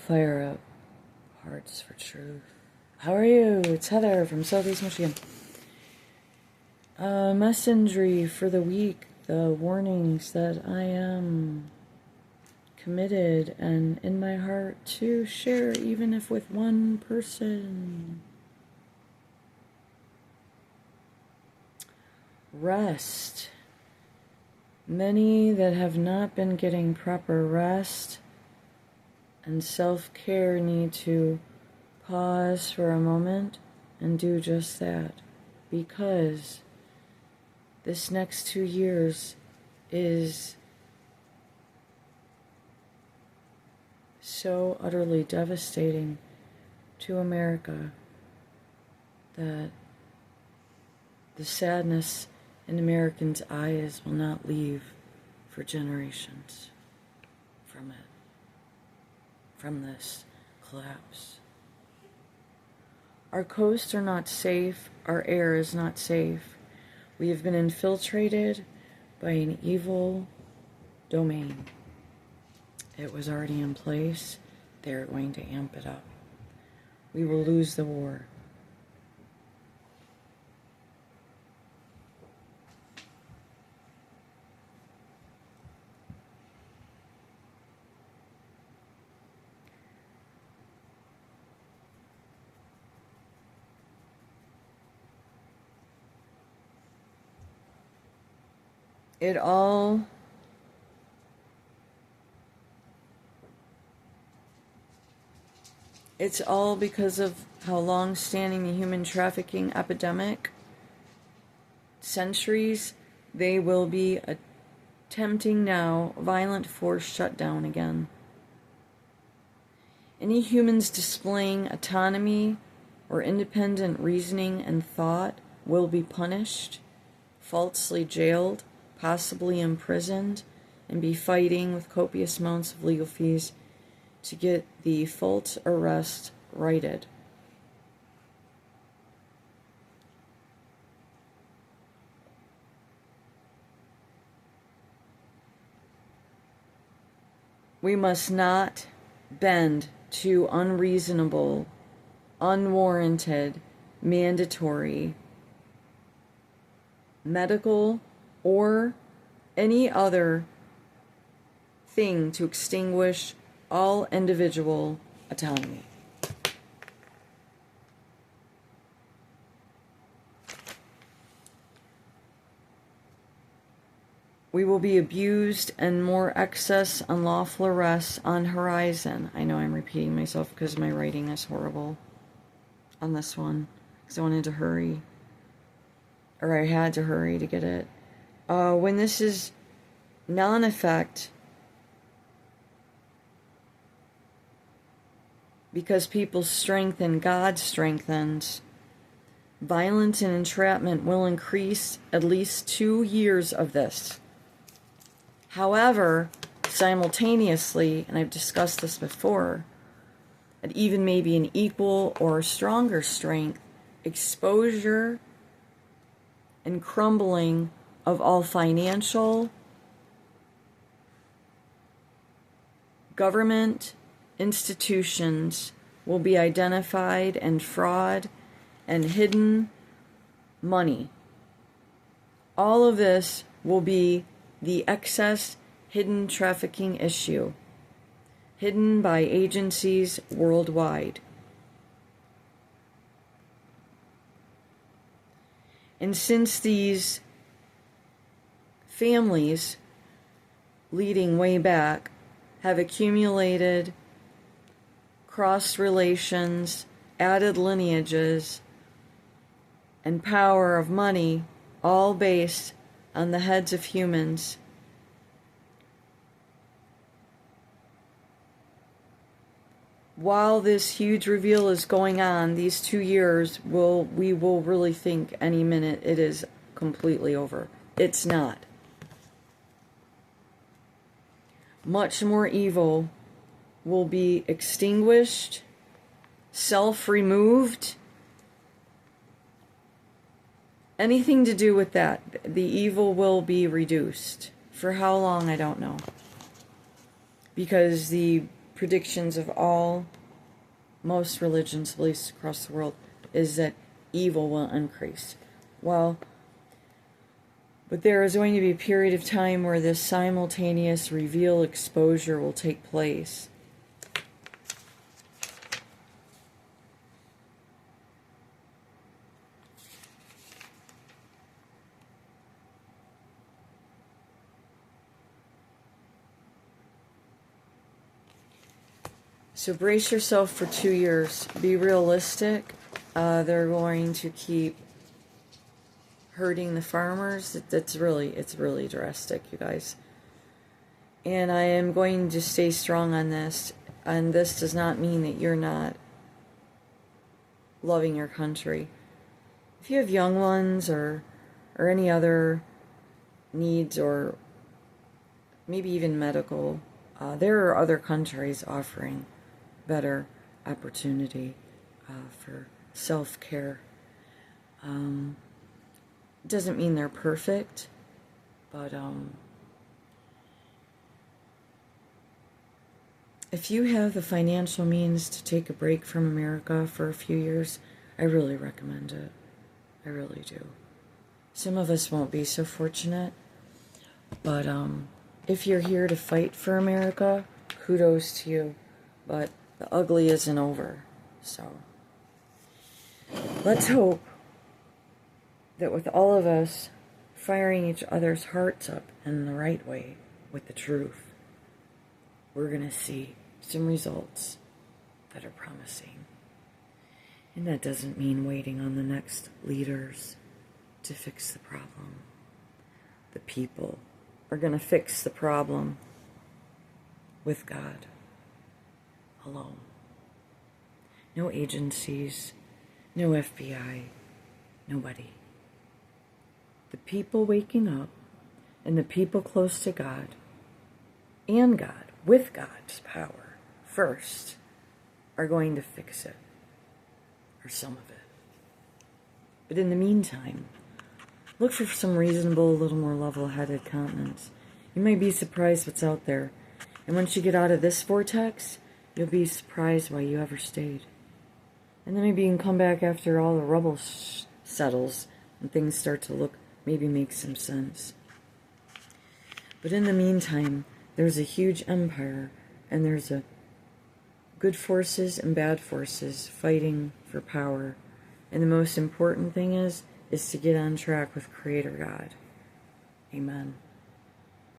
Fire up. Hearts for truth. How are you? It's Heather from Southeast Michigan. Messengery for the week. The warnings that I am committed and in my heart to share, even if with one person. Rest. Many that have not been getting proper rest and self-care need to pause for a moment and do just that, because this next 2 years is so utterly devastating to America that the sadness in Americans' eyes will not leave for generations from it, from this collapse. Our coasts are not safe, our air is not safe. We have been infiltrated by an evil domain. It was already in place. They're going to amp it up. We will lose the war. It's all because of how long-standing the human trafficking epidemic. Centuries, they will be attempting now violent force shutdown again. Any humans displaying autonomy or independent reasoning and thought will be punished, falsely jailed, possibly imprisoned, and be fighting with copious amounts of legal fees to get the false arrest righted. We must not bend to unreasonable, unwarranted, mandatory, medical, or any other thing to extinguish all individual autonomy. We will be abused and more excess unlawful arrests on horizon. I know I'm repeating myself because my writing is horrible on this one, because I wanted to hurry, or I had to hurry to get it. When this is non-effect, because people strengthen, God strengthens, violence and entrapment will increase at least 2 years of this. However, simultaneously, and I've discussed this before, at even maybe an equal or stronger strength, exposure and crumbling of all financial, government institutions will be identified, and fraud and hidden money. All of this will be the excess hidden trafficking issue, hidden by agencies worldwide. And since these families, leading way back, have accumulated cross relations, added lineages, and power of money, all based on the heads of humans, while this huge reveal is going on, these 2 years, we will really think any minute it is completely over. It's not. Much more evil will be extinguished, self-removed. Anything to do with that, the evil will be reduced. For how long, I don't know. Because the predictions of most religions, beliefs across the world, is that evil will increase. Well, but there is going to be a period of time where this simultaneous reveal exposure will take place. So brace yourself for 2 years. Be realistic. They're going to keep hurting the farmers. It's really drastic, you guys. And I am going to stay strong on this. And this does not mean that you're not loving your country. If you have young ones or any other needs, or maybe even medical, there are other countries offering better opportunity for self-care. Doesn't mean they're perfect, but if you have the financial means to take a break from America for a few years, I really recommend it. I really do. Some of us won't be so fortunate, but if you're here to fight for America, kudos to you. But the ugly isn't over. So let's hope that with all of us firing each other's hearts up in the right way with the truth, we're going to see some results that are promising. And that doesn't mean waiting on the next leaders to fix the problem. The people are going to fix the problem with God alone. No agencies, no FBI, nobody. The people waking up and the people close to God and God, with God's power first, are going to fix it, or some of it. But in the meantime, look for some reasonable, a little more level-headed countenance. You may be surprised what's out there. And once you get out of this vortex, you'll be surprised why you ever stayed. And then maybe you can come back after all the rubble settles and things start to look, maybe make some sense. But in the meantime, there's a huge empire, and there's a good forces and bad forces fighting for power. And the most important thing is to get on track with Creator God. Amen.